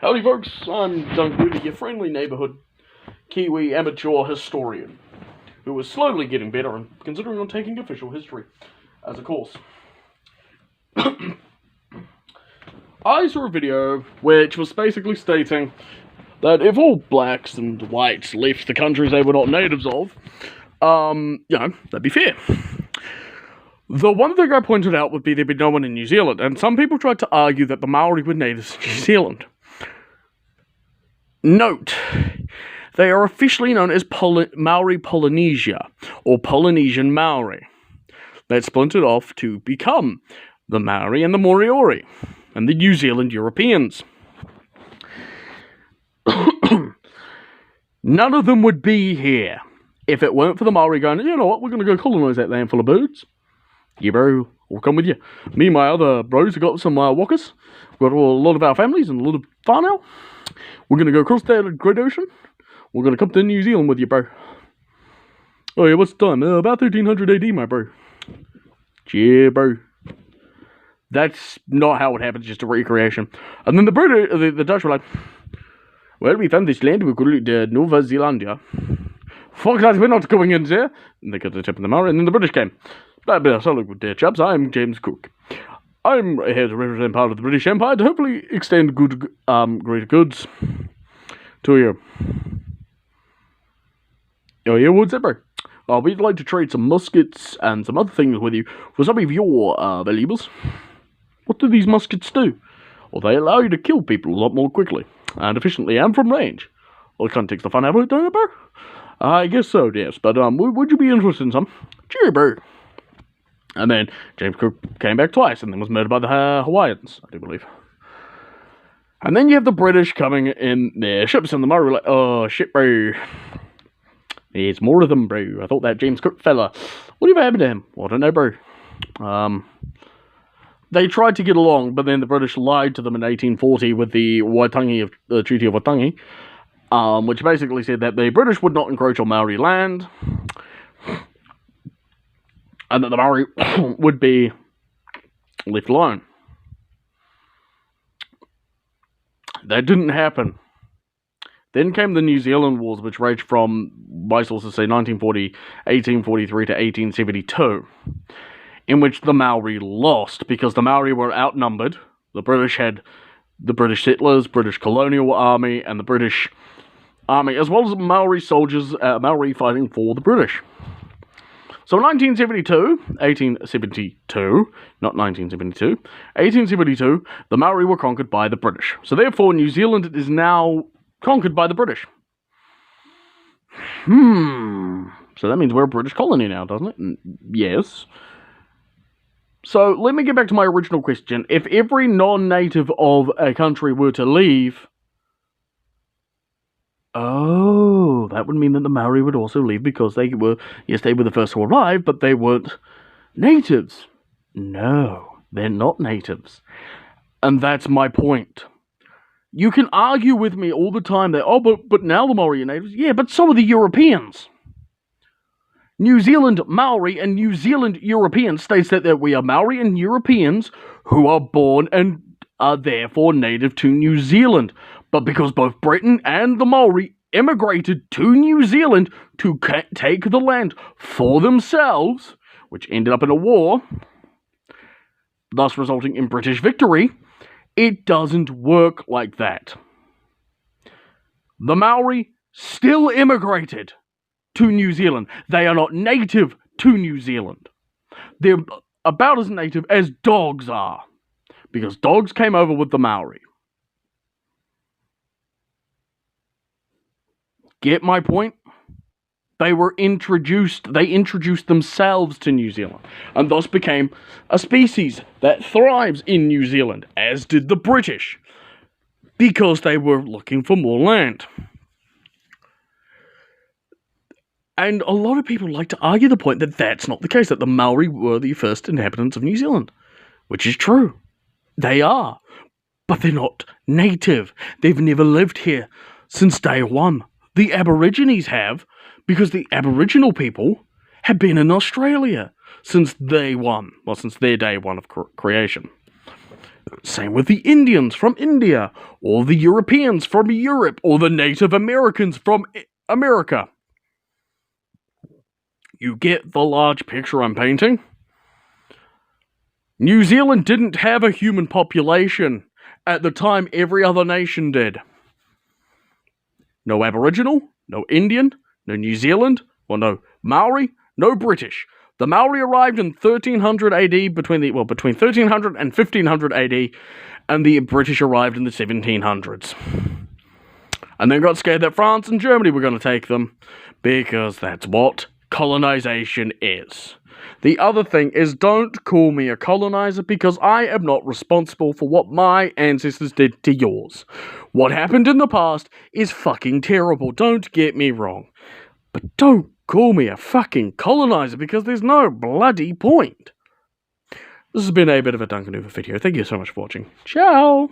Howdy folks, I'm Doug Booty, your friendly neighbourhood Kiwi amateur historian, who is slowly getting better and considering on taking official history as a course. I saw a video which was basically stating that if all blacks and whites left the countries they were not natives of, that'd be fair. The one thing I pointed out would be there'd be no one in New Zealand, and some people tried to argue that the Maori were natives of New Zealand. Note, they are officially known as Maori Polynesia, or Polynesian Maori. They splintered off to become the Maori and the Moriori, and the New Zealand Europeans. None of them would be here if it weren't for the Maori going, you know what, we're going to go colonise that land full of birds. Yeah, bro, I'll come with you. Me and my other bros have got some walkers. We've got a lot of our families and a lot of whānau. We're going to go across that Great Ocean. We're going to come to New Zealand with you, bro. Oh, yeah, what's the time? About 1300 AD, my bro. Yeah, bro. That's not how it happened, just a recreation. And then the Dutch were like, well, we found this land, we call it Nova Zealandia. Fuck that, we're not going in there. And they got the tip of the Maori, and then the British came. So look, dear chaps, I'm James Cook. I'm here to represent part of the British Empire to hopefully extend greater goods to you. Oh yeah, what's that, bro? We'd like to trade some muskets and some other things with you for some of your valuables. What do these muskets do? Well, they allow you to kill people a lot more quickly and efficiently and from range. Well, it kind of takes the fun out of it, don't it, bro? I guess so, yes. But would you be interested in some? Sure, bro. And then James Cook came back twice and then was murdered by the Hawaiians, I do believe. And then you have the British coming in their ships, and the Maori were like, oh, shit, bro. There's more of them, bro. I thought that James Cook fella. Whatever happened to him? Well, I don't know, bro. They tried to get along, but then the British lied to them in 1840 with the Treaty of Waitangi, which basically said that the British would not encroach on Maori land, and that the Maori would be left alone. That didn't happen. Then came the New Zealand Wars, which raged from, my sources say, 1843 to 1872, in which the Maori lost, because the Maori were outnumbered. The British had the British settlers, British colonial army, and the British army, as well as Maori soldiers, Maori fighting for the British. So in 1872, the Maori were conquered by the British. So therefore, New Zealand is now conquered by the British. So that means we're a British colony now, doesn't it? Yes. So let me get back to my original question. If every non-native of a country were to leave, that would mean that the Maori would also leave because they were the first to arrive, but they weren't natives. No, they're not natives. And that's my point. You can argue with me all the time that, but now the Maori are natives. Yeah, but so are the Europeans. New Zealand Maori and New Zealand European states that we are Maori and Europeans who are born and are therefore native to New Zealand. But because both Britain and the Maori immigrated to New Zealand to take the land for themselves, which ended up in a war, thus resulting in British victory, it doesn't work like that. The Maori still immigrated to New Zealand. They are not native to New Zealand. They're about as native as dogs are, because dogs came over with the Maori. Get my point? They introduced themselves to New Zealand, and thus became a species that thrives in New Zealand, as did the British, because they were looking for more land. And a lot of people like to argue the point that that's not the case, that the Maori were the first inhabitants of New Zealand, which is true. They are, but they're not native. They've never lived here since day one. The Aborigines have, because the Aboriginal people have been in Australia since day one. Well, since their day one of creation. Same with the Indians from India, or the Europeans from Europe, or the Native Americans from America. You get the large picture I'm painting? New Zealand didn't have a human population at the time every other nation did. No Aboriginal, no Indian, no New Zealand, well, no Maori, no British. The Maori arrived in 1300 AD, between 1300 and 1500 AD, and the British arrived in the 1700s. And then got scared that France and Germany were going to take them, because that's what colonization is. The other thing is, don't call me a colonizer, because I am not responsible for what my ancestors did to yours. What happened in the past is fucking terrible, don't get me wrong. But don't call me a fucking colonizer, because there's no bloody point. This has been a bit of a Duncan Hoover video. Thank you so much for watching. Ciao!